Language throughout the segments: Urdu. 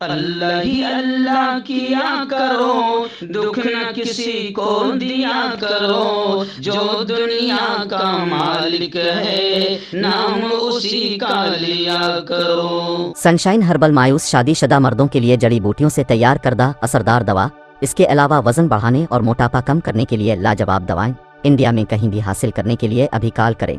اللہ ہی اللہ کیا کرو، دکھ نہ کسی کو دیا کرو، جو دنیا کا مالک ہے نام اسی کا لیا کرو۔ سنشائن ہربل مایوس شادی شدہ مردوں کے لیے جڑی بوٹیوں سے تیار کردہ اثردار دوا، اس کے علاوہ وزن بڑھانے اور موٹاپا کم کرنے کے لیے لاجواب دوائیں انڈیا میں کہیں بھی حاصل کرنے کے لیے ابھی کال کریں۔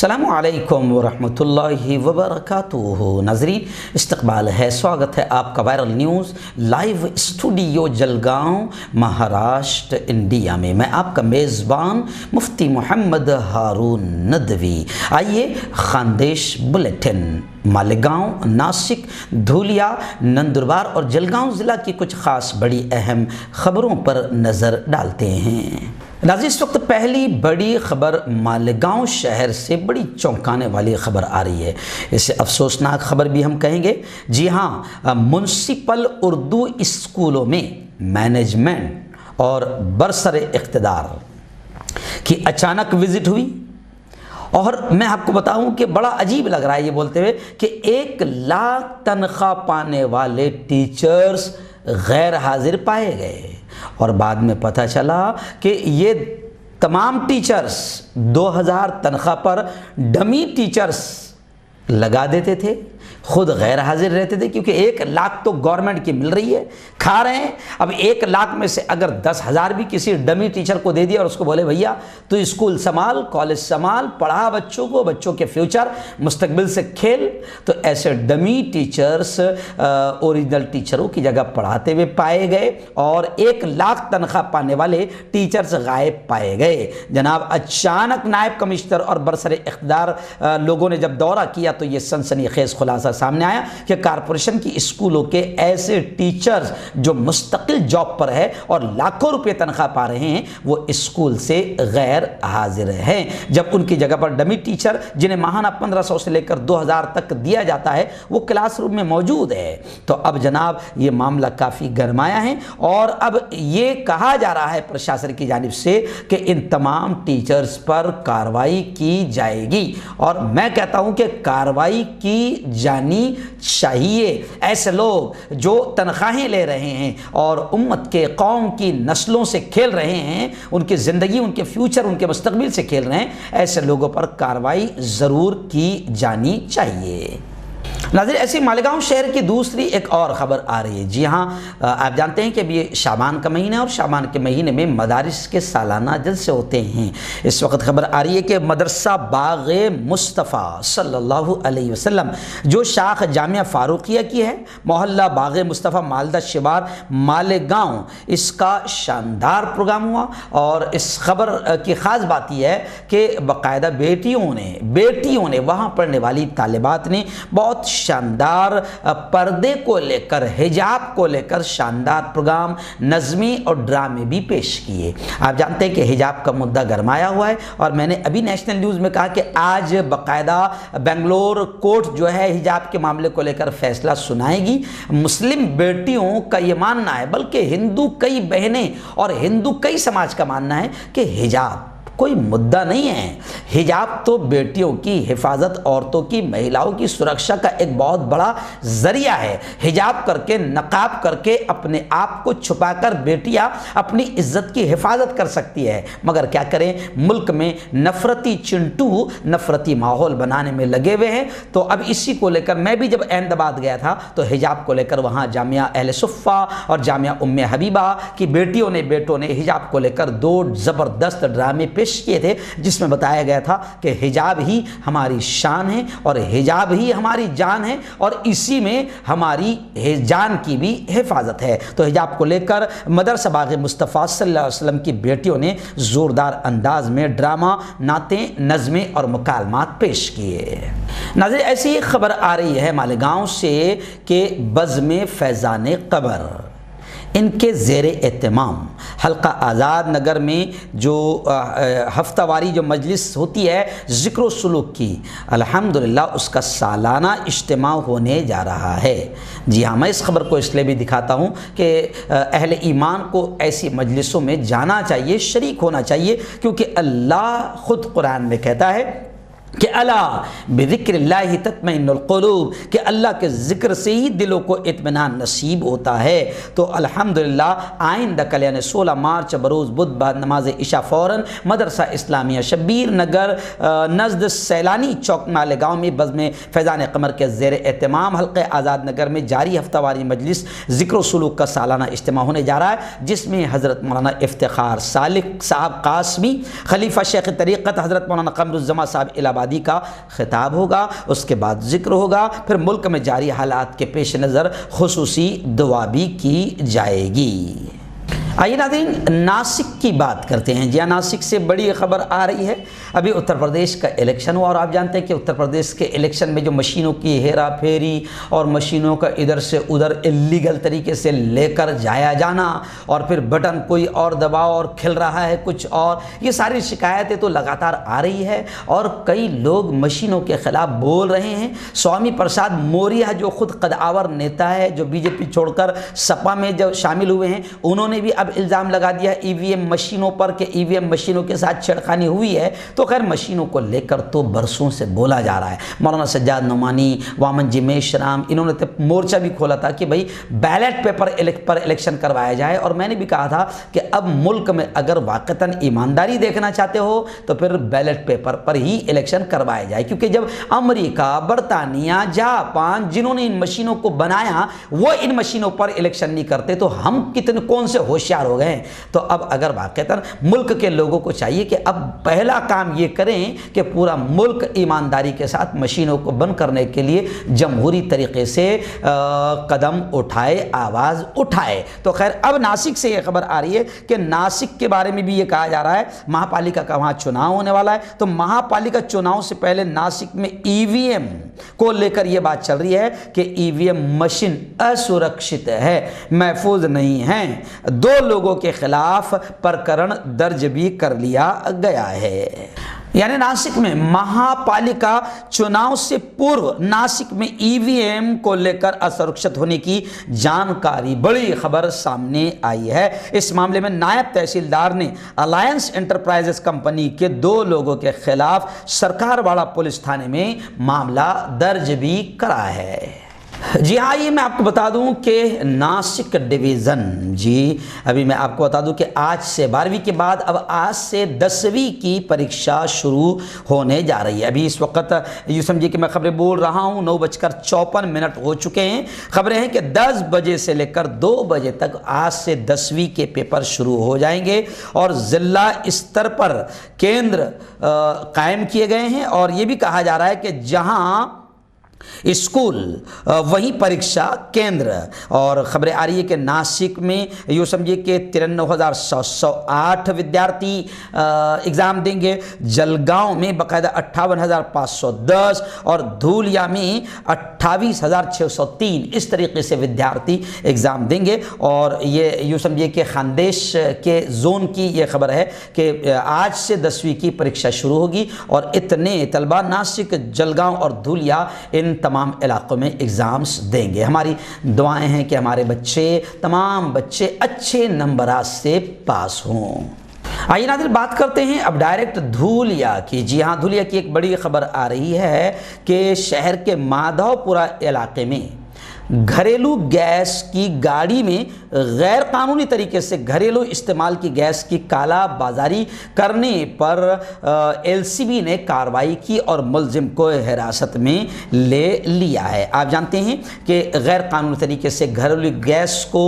السلام علیکم ورحمۃ اللہ وبرکاتہ۔ ناظرین، استقبال ہے، سواگت ہے آپ کا viral news live studio Jalgaon, Maharashtra, India میں۔ میں آپ کا میزبان مفتی محمد ہارون ندوی۔ آئیے خاندیش بلیٹن مالیگاؤں، ناسک، دھولیا، نندربار اور جلگاؤں ضلع کی کچھ خاص بڑی اہم خبروں پر نظر ڈالتے ہیں۔ ناظرین، اس وقت پہلی بڑی خبر مالیگاؤں شہر سے بڑی چونکانے والی خبر آ رہی ہے۔ اسے افسوسناک خبر بھی ہم کہیں گے۔ جی ہاں، منسپل اردو اسکولوں میں مینجمنٹ اور برسر اقتدار کی اچانک وزٹ ہوئی، اور میں آپ کو بتاؤں کہ بڑا عجیب لگ رہا ہے یہ بولتے ہوئے کہ 1 لاکھ تنخواہ پانے والے ٹیچرز غیر حاضر پائے گئے، اور بعد میں پتہ چلا کہ یہ تمام ٹیچرز 2000 تنخواہ پر ڈمی ٹیچرز لگا دیتے تھے، خود غیر حاضر رہتے تھے، کیونکہ 1 لاکھ تو گورنمنٹ کی مل رہی ہے، کھا رہے ہیں۔ اب 1 لاکھ میں سے اگر 10,000 بھی کسی ڈمی ٹیچر کو دے دیا اور اس کو بولے بھیا تو اسکول سنبھال، کالج سنبھال، پڑھا بچوں کو، بچوں کے فیوچر مستقبل سے کھیل، تو ایسے ڈمی ٹیچرز اوریجنل ٹیچروں کی جگہ پڑھاتے ہوئے پائے گئے، اور 1 لاکھ تنخواہ پانے والے ٹیچرز غائب پائے گئے۔ جناب، اچانک نائب کمشنر اور برسر اقتدار لوگوں نے جب دورہ کیا تو یہ سنسنی خیز خلاصہ سامنے آیا کہ کارپوریشن کی اسکولوں کے ایسے ٹیچرز جو مستقل جاب پر ہے اور لاکھوں روپے تنخواہ پا رہے ہیں، وہ اسکول سے غیر حاضر ہیں، جب ان کی جگہ پر ڈمی ٹیچر جنہیں ماہانہ 1500 سے لے کر 2000 تک دیا جاتا ہے وہ کلاس روم میں موجود ہے۔ تو اب جناب یہ معاملہ کافی گرمایا ہے، اور اب یہ کہا جا رہا ہے پرشاسن کی جانب سے کہ ان تمام ٹیچرز پر کارروائی کی جائے گی، اور میں کہتا ہوں کہ کارروائی کی جانی چاہیے۔ ایسے لوگ جو تنخواہیں لے رہے ہیں اور امت کے، قوم کی نسلوں سے کھیل رہے ہیں، ان کی زندگی، ان کے فیوچر، ان کے مستقبل سے کھیل رہے ہیں، ایسے لوگوں پر کارروائی ضرور کی جانی چاہیے۔ ناظرین، ایسی مالیگاؤں شہر کی دوسری ایک اور خبر آ رہی ہے۔ جی ہاں، آپ جانتے ہیں کہ اب یہ شعبان کا مہینہ ہے، اور شعبان کے مہینے میں مدارس کے سالانہ جلسے ہوتے ہیں۔ اس وقت خبر آ رہی ہے کہ مدرسہ باغ مصطفیٰ صلی اللہ علیہ وسلم جو شاخ جامعہ فاروقیہ کی ہے، محلہ باغ مصطفیٰ مالدہ شوار مالیگاؤں، اس کا شاندار پروگرام ہوا، اور اس خبر کی خاص بات یہ ہے کہ باقاعدہ بیٹیوں نے وہاں پڑھنے والی طالبات نے بہت شاندار پردے کو لے کر، حجاب کو لے کر شاندار پروگرام، نظمیں اور ڈرامے بھی پیش کیے۔ آپ جانتے ہیں کہ حجاب کا مدعا گرمایا ہوا ہے، اور میں نے ابھی نیشنل نیوز میں کہا کہ آج باقاعدہ بنگلور کورٹ جو ہے حجاب کے معاملے کو لے کر فیصلہ سنائے گی۔ مسلم بیٹیوں کا یہ ماننا ہے، بلکہ ہندو کئی بہنیں اور ہندو کئی سماج کا ماننا ہے کہ حجاب کوئی مدعا نہیں ہے۔ حجاب تو بیٹیوں کی حفاظت، عورتوں کی، مہیلاؤں کی سرکشا کا ایک بہت بڑا ذریعہ ہے۔ حجاب کر کے، نقاب کر کے اپنے آپ کو چھپا کر بیٹیاں اپنی عزت کی حفاظت کر سکتی ہے، مگر کیا کریں، ملک میں نفرتی چنٹو نفرتی ماحول بنانے میں لگے ہوئے ہیں۔ تو اب اسی کو لے کر میں بھی جب احمد آباد گیا تھا تو حجاب کو لے کر وہاں جامعہ اہل صفہ اور جامعہ ام حبیبہ کی بیٹیوں نے حجاب کو لے کر 2 زبردست ڈرامے پیش کیے تھے، جس میں بتایا گیا تھا کہ حجاب ہی ہماری شان ہے، اور حجاب ہی ہماری جان ہے، اور اسی میں ہماری جان کی بھی حفاظت ہے۔ تو حجاب کو لے کر مدرسہ باغ مصطفیٰ صلی اللہ علیہ وسلم کی بیٹیوں نے زوردار انداز میں ڈرامہ، نعتیں، نظمیں اور مکالمات پیش کیے۔ ناظرین، ایسی خبر آ رہی ہے مالیگاؤں سے کہ بزم فیضان قبر، ان کے زیر اہتمام حلقہ آزاد نگر میں جو ہفتہ واری جو مجلس ہوتی ہے ذکر و سلوک کی، الحمدللہ اس کا سالانہ اجتماع ہونے جا رہا ہے۔ جی ہاں، میں اس خبر کو اس لیے بھی دکھاتا ہوں کہ اہل ایمان کو ایسی مجلسوں میں جانا چاہیے، شریک ہونا چاہیے، کیونکہ اللہ خود قرآن میں کہتا ہے کہ الا بذکر اللہ تطمئن القلوب، کہ اللہ کے ذکر سے ہی دلوں کو اطمینان نصیب ہوتا ہے۔ تو الحمدللہ آئندہ کل یعنی 16 مارچ بروز بدھ بعد نماز عشاء فوراً مدرسہ اسلامیہ شبیر نگر نزد سیلانی چوک مالیگاؤں میں بزم فیضان قمر کے زیر اہتمام حلقہ آزاد نگر میں جاری ہفتہ واری مجلس ذکر و سلوک کا سالانہ اجتماع ہونے جا رہا ہے، جس میں حضرت مولانا افتخار سالک صاحب قاسمی، خلیفہ شیخ طریقت حضرت مولانا قمر الزمان صاحب الہبادی کا خطاب ہوگا، اس کے بعد ذکر ہوگا، پھر ملک میں جاری حالات کے پیش نظر خصوصی دعا بھی کی جائے گی۔ آئیے ناظرین ناسک کی بات کرتے ہیں۔ جی ہاں، ناسک سے بڑی خبر آ رہی ہے۔ ابھی اتر پردیش کا الیکشن ہوا اور آپ جانتے ہیں کہ اتر پردیش کے الیکشن میں جو مشینوں کی ہیرا پھیری اور مشینوں کا ادھر سے ادھر اللیگل طریقے سے لے کر جایا جانا اور پھر بٹن کوئی اور دباؤ اور کھل رہا ہے کچھ اور، یہ ساری شکایتیں تو لگاتار آ رہی ہے اور کئی لوگ مشینوں کے خلاف بول رہے ہیں۔ سوامی پرساد موریہ جو خود قدآور نیتا ہے، جو بی جے پی چھوڑ کر سپا میں جو شامل ہوئے ہیں، انہوں نے بھی اب الزام لگا دیا ای وی ایم مشینوں پر کہ ای وی ایم مشینوں کے ساتھ چھیڑخانی ہوئی ہے۔ تو خیر مشینوں کو لے کر تو برسوں سے بولا جا رہا ہے۔ مولانا سجاد نعمانی، وامن جی میشرام، انہوں نے مورچہ بھی کھولا تھا کہ بھئی بیلٹ پیپر پر الیکشن کروایا جائے، اور میں نے بھی کہا تھا کہ اب ملک میں اگر واقعتاً ایمانداری دیکھنا چاہتے ہو تو پھر بیلٹ پیپر پر ہی الیکشن کروایا جائے، کیونکہ جب امریکہ، برطانیہ، جاپان جنہوں نے ان مشینوں کو بنایا وہ ان مشینوں پر الیکشن نہیں کرتے تو ہم کون سے ہوشیار ہو گئے ہیں۔ تو اب اگر واقعتاً ملک کے لوگوں کو چاہیے کہ اب پہلا کام یہ کریں کہ پورا ملک ایمانداری کے ساتھ مشینوں کو بند کرنے کے لیے جمہوری طریقے سے قدم اٹھائے، آواز اٹھائے۔ تو خیر اب ناسک سے یہ خبر آ رہی ہے کہ ناسک کے بارے میں بھی یہ کہا جا رہا ہے مہاپالیکا کا وہاں چناؤ ہونے والا ہے، تو مہاپالیکا چناؤ سے پہلے ناسک میں ای وی ایم کو لے کر یہ بات چل رہی ہے کہ ای وی ایم مشین اسرکشت ہے، محفوظ نہیں ہیں۔ 2 لوگوں کے خلاف پرکرن درج بھی کر لیا گیا ہے۔ یعنی ناسک میں مہاپالیکا چناؤ سے پورو ناسک میں ای وی ایم کو لے کر اسرکشت ہونے کی جانکاری، بڑی خبر سامنے آئی ہے۔ اس معاملے میں نائب تحصیلدار نے الائنس انٹرپرائزز کمپنی کے 2 لوگوں کے خلاف سرکار واڑہ پولیس تھانے میں معاملہ درج بھی کرا ہے۔ جی ہاں، یہ میں آپ کو بتا دوں کہ ناسک ڈویژن، جی ابھی میں آپ کو بتا دوں کہ آج سے 12ویں کے بعد اب آج سے 10ویں کی پریکشا شروع ہونے جا رہی ہے۔ ابھی اس وقت یہ سمجھیے کہ میں خبریں بول رہا ہوں 9:54 ہو چکے ہیں۔ خبریں ہیں کہ 10 بجے سے لے کر 2 بجے تک آج سے 10ویں کے پیپر شروع ہو جائیں گے اور ضلع استر پر کیندر قائم کیے گئے ہیں، اور یہ بھی کہا جا رہا ہے کہ جہاں اسکول وہی پریکشا کیندر، اور خبریں آ رہی ہے کہ ناسک میں یوں سمجھیے کہ 93,708 ودیارتی ایگزام دیں گے، جلگاؤں میں باقاعدہ 58,510 اور دھولیا میں 28,603 اس طریقے سے ودیارتی ایگزام دیں گے۔ اور یہ یوں سمجھیے کہ خاندیش کے زون کی یہ خبر ہے کہ آج سے 10ویں کی پریکشا شروع ہوگی اور اتنے طلبہ ناسک، جلگاؤں اور دھولیا ان تمام علاقوں میں ایگزامز دیں گے۔ ہماری دعائیں ہیں کہ ہمارے بچے، تمام بچے اچھے نمبرات سے پاس ہوں۔ آئیے ناظرین بات کرتے ہیں اب ڈائریکٹ دھولیا کی۔ جی ہاں، دھولیا کی ایک بڑی خبر آ رہی ہے کہ شہر کے مادھو پورہ علاقے میں گھریلو گیس کی گاڑی میں غیر قانونی طریقے سے گھریلو استعمال کی گیس کی کالا بازاری کرنے پر ایل سی بی نے کارروائی کی اور ملزم کو حراست میں لے لیا ہے۔ آپ جانتے ہیں کہ غیر قانونی طریقے سے گھریلو گیس کو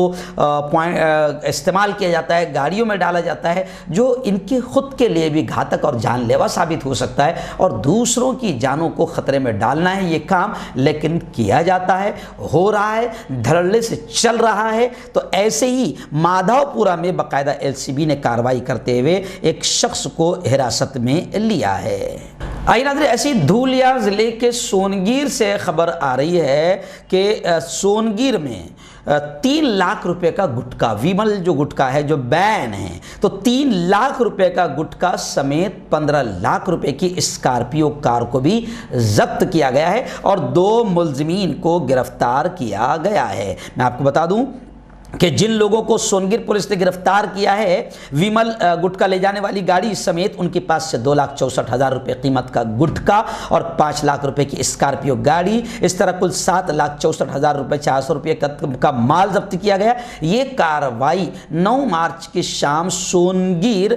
استعمال کیا جاتا ہے، گاڑیوں میں ڈالا جاتا ہے، جو ان کے خود کے لیے بھی گھاتک اور جان لیوا ثابت ہو سکتا ہے اور دوسروں کی جانوں کو خطرے میں ڈالنا ہے یہ کام، لیکن کیا جاتا ہے، ہو رہا ہے، دھڑلے سے چل رہا ہے۔ تو ایسے ہی مادھو پورہ میں باقاعدہ ایل سی بی نے کارروائی کرتے ہوئے ایک شخص کو حراست میں لیا ہے۔ آئیے ناظرین ایسی دھولیا ضلع کے سونگیر سے خبر آ رہی ہے کہ سونگیر میں 3 لاکھ روپے کا گٹکا، ویمل جو گٹکا ہے جو بین ہے، تو 3 لاکھ روپے کا گٹکا سمیت 15 لاکھ روپے کی اسکارپیو کار کو بھی ضبط کیا گیا ہے اور 2 ملزمین کو گرفتار کیا گیا ہے۔ میں آپ کو بتا دوں کہ جن لوگوں کو سونگیر پولیس نے گرفتار کیا ہے ویمل گٹکا لے جانے والی گاڑی سمیت ان کے پاس سے 2,64,000 روپے قیمت کا گٹکا اور 5 لاکھ روپے کی اسکارپیو گاڑی، اس طرح کل 7,64,000 روپے 400 روپے کا مال ضبط کیا گیا۔ یہ کارروائی 9 مارچ کی شام سونگیر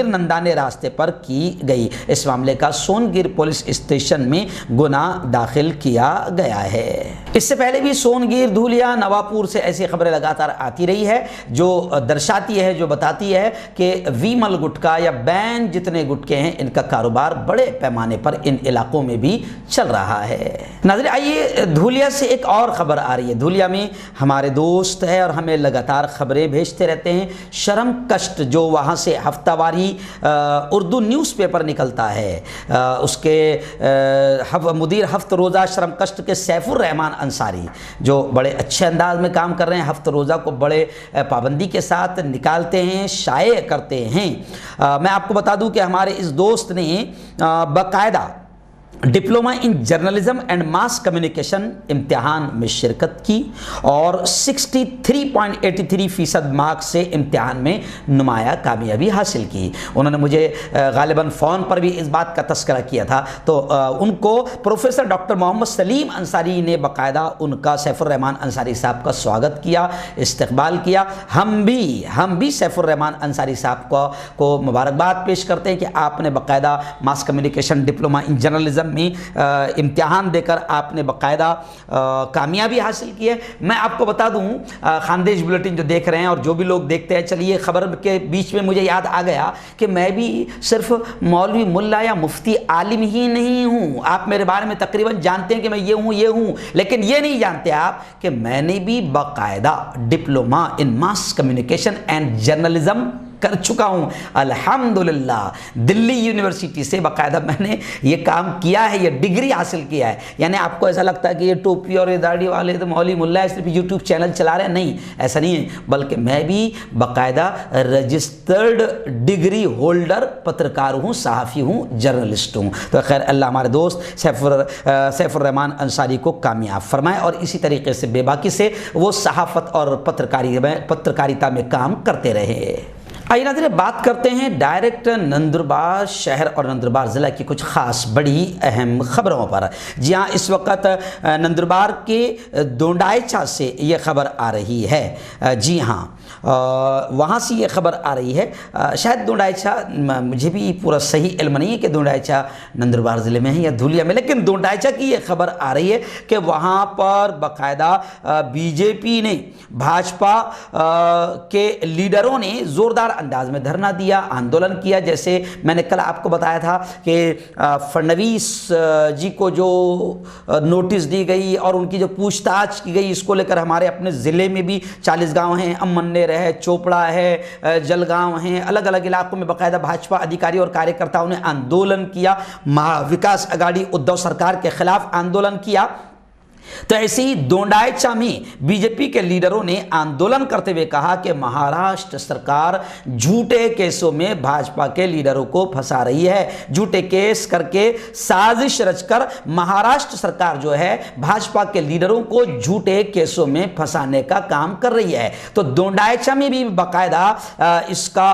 نندانے راستے پر کی گئی۔ اس معاملے کا سونگیر پولیس اسٹیشن میں گناہ داخل کیا گیا ہے۔ اس سے پہلے بھی سونگیر، دھولیا، نواپور سے ایسی خبریں لگاتار آتی رہی ہے جو درشاتی ہے، جو بتاتی ہے کہ ویمل گٹکا یا بین جتنے گٹکے ہیں ان کا کاروبار بڑے پیمانے پر ان علاقوں میں بھی چل رہا ہے۔ ناظرین آئیے دھولیا سے ایک اور خبر آ رہی ہے۔ دھولیا میں ہمارے دوست ہے اور ہمیں لگاتار خبریں بھیجتے رہتے ہیں۔ شرم کشٹ جو وہاں سے ہفتہ واری اردو نیوز پیپر نکلتا ہے، اس کے مدیر ہفت روزہ شرم کشٹ کے سیف الرحمان انصاری جو بڑے اچھے انداز میں کام کر رہے ہیں، ہفت روزہ کو بڑے پابندی کے ساتھ نکالتے ہیں، شائع کرتے ہیں۔ میں آپ کو بتا دوں کہ ہمارے اس دوست نے باقاعدہ diploma in journalism and mass communication امتحان میں شرکت کی اور 63.83% مارکس سے امتحان میں نمایاں کامیابی حاصل کی۔ انہوں نے مجھے غالباً فون پر بھی اس بات کا تذکرہ کیا تھا، تو ان کو پروفیسر ڈاکٹر محمد سلیم انصاری نے باقاعدہ ان کا سیف الرحمان انصاری صاحب کا سواگت کیا، استقبال کیا۔ ہم بھی سیف الرحمان انصاری صاحب کو مبارکباد پیش کرتے ہیں کہ آپ نے باقاعدہ mass communication diploma in journalism میں امتحان دے کر آپ نے باقاعدہ کامیابی حاصل کی ہے۔ میں آپ کو بتا دوں خاندیش بلیٹن جو دیکھ رہے ہیں اور جو بھی لوگ دیکھتے ہیں، چلیے خبر کے بیچ میں مجھے یاد آ گیا کہ میں بھی صرف مولوی ملا یا مفتی عالم ہی نہیں ہوں۔ آپ میرے بارے میں تقریباً جانتے ہیں کہ میں یہ ہوں، لیکن یہ نہیں جانتے آپ کہ میں نے بھی باقاعدہ diploma in mass communication and journalism کر چکا ہوں۔ الحمدللہ دلی یونیورسٹی سے باقاعدہ میں نے یہ کام کیا ہے، یہ ڈگری حاصل کیا ہے۔ یعنی آپ کو ایسا لگتا ہے کہ یہ ٹوپی اور یہ داڑھی والے تو مولوی ملا ہے، صرف یوٹیوب چینل چلا رہے ہیں، نہیں، ایسا نہیں ہے، بلکہ میں بھی باقاعدہ رجسٹرڈ ڈگری ہولڈر پترکار ہوں، صحافی ہوں، جرنلسٹ ہوں۔ تو خیر اللہ ہمارے دوست سیف الرحمان انصاری کو کامیاب فرمائے اور اسی طریقے سے بے باکی سے وہ صحافت اور پترکاریتا میں کام کرتے رہے۔ آئیے ناظرین بات کرتے ہیں ڈائریکٹ نندربار شہر اور نندربار ضلع کی کچھ خاص بڑی اہم خبروں پر۔ جی ہاں، اس وقت نندربار کے دونڈائچا سے یہ خبر آ رہی ہے۔ جی ہاں، وہاں سے یہ خبر آ رہی ہے۔ شاید دونڈائچا، مجھے بھی پورا صحیح علم نہیں ہے کہ دونڈائچا نندربار ضلع میں ہے یا دھولیا میں، لیکن دونڈائچا کی یہ خبر آ رہی ہے کہ وہاں پر باقاعدہ بی جے پی نے، بھاجپا کے لیڈروں نے زوردار انداز میں دھرنا دیا، آندولن کیا۔ جیسے میں نے کل آپ کو بتایا تھا کہ فڑنویس جی کو جو نوٹس دی گئی اور ان کی جو پوچھ تاچھ کی گئی، اس کو لے کر ہمارے اپنے ضلع میں بھی 40 گاؤں ہیں، امنیر ہے، چوپڑا ہے، جلگاؤں ہیں، الگ الگ علاقوں میں باقاعدہ بھاجپا ادھیکاری اور کاریہ کرتاؤں نے آندولن کیا، مہا وکاس اگاڑی ادھو سرکار کے خلاف آندولن کیا۔ تو ایسے ہی دونڈائچا میں بی جے پی کے لیڈروں نے آندولن کرتے ہوئے کہا کہ مہاراشٹر سرکار جھوٹے کیسوں میں بھاجپا کے لیڈروں کو پھنسا رہی ہے، جھوٹے کیس کر کے سازش رچ کر مہاراشٹر سرکار جو ہے بھاجپا کے لیڈروں کو جھوٹے کیسوں میں پھنسانے کا کام کر رہی ہے۔ تو دونڈائچا میں بھی باقاعدہ اس کا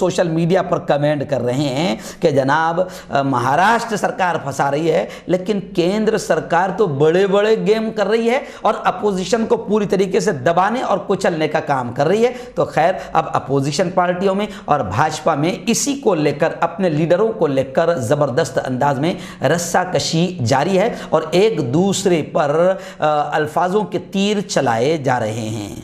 سوشل میڈیا پر کمنٹ کر رہے ہیں کہ جناب مہاراشٹر سرکار پھنسا رہی ہے، لیکن کیندر سرکار تو بڑے بڑے گیم کر رہی ہے اور اپوزیشن کو پوری طریقے سے دبانے اور کچلنے کا کام کر رہی ہے۔ تو خیر اب اپوزیشن پارٹیوں میں اور بھاجپا میں اسی کو لے کر، اپنے لیڈروں کو لے کر زبردست انداز میں رسہ کشی جاری ہے اور ایک دوسرے پر الفاظوں کے تیر چلائے جا رہے ہیں۔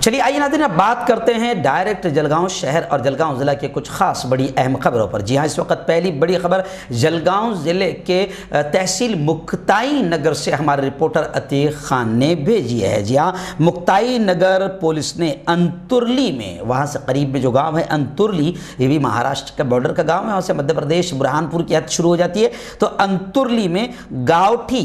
چلیے آئیے ناظرین اب بات کرتے ہیں ڈائریکٹ جلگاؤں شہر اور جلگاؤں ضلع کے کچھ خاص بڑی اہم خبروں پر۔ جی ہاں، اس وقت پہلی بڑی خبر جلگاؤں ضلع کے تحصیل مکتائی نگر سے ہمارے رپورٹر عتیق خان نے بھیجی ہے۔ جی ہاں، مکتائی نگر پولیس نے انترلی میں، وہاں سے قریب میں جو گاؤں ہے انترلی، یہ بھی مہاراشٹر کا بارڈر کا گاؤں ہے، وہاں سے مدھیہ پردیش برہان پور کی حد شروع ہو جاتی ہے، تو انترلی میں گاؤٹھی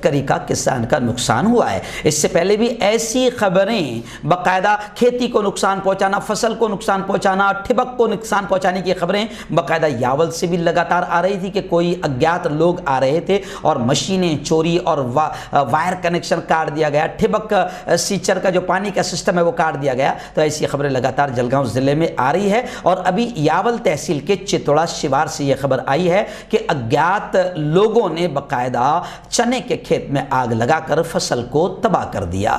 تکری کا کسان کا نقصان ہوا ہے۔ اس سے پہلے بھی ایسی خبریں باقاعدہ کھیتی کو نقصان پہنچانا، فصل کو نقصان پہنچانا، ٹھبک کو نقصان پہنچانے کی خبریں باقاعدہ یاول سے بھی لگاتار آ رہی تھی کہ کوئی اگیات لوگ آ رہے تھے اور مشینیں چوری اور وائر کنیکشن کاٹ دیا گیا، ٹھبک سیچر کا جو پانی کا سسٹم ہے وہ کاٹ دیا گیا۔ تو ایسی خبریں لگاتار جلگاؤں ضلع میں آ رہی ہے، اور ابھی یاول تحصیل کے چتوڑا شیوار سے یہ خبر آئی ہے کہ اگیات لوگوں نے باقاعدہ چنے کے کھیت میں آگ لگا کر فصل کو تباہ کر دیا۔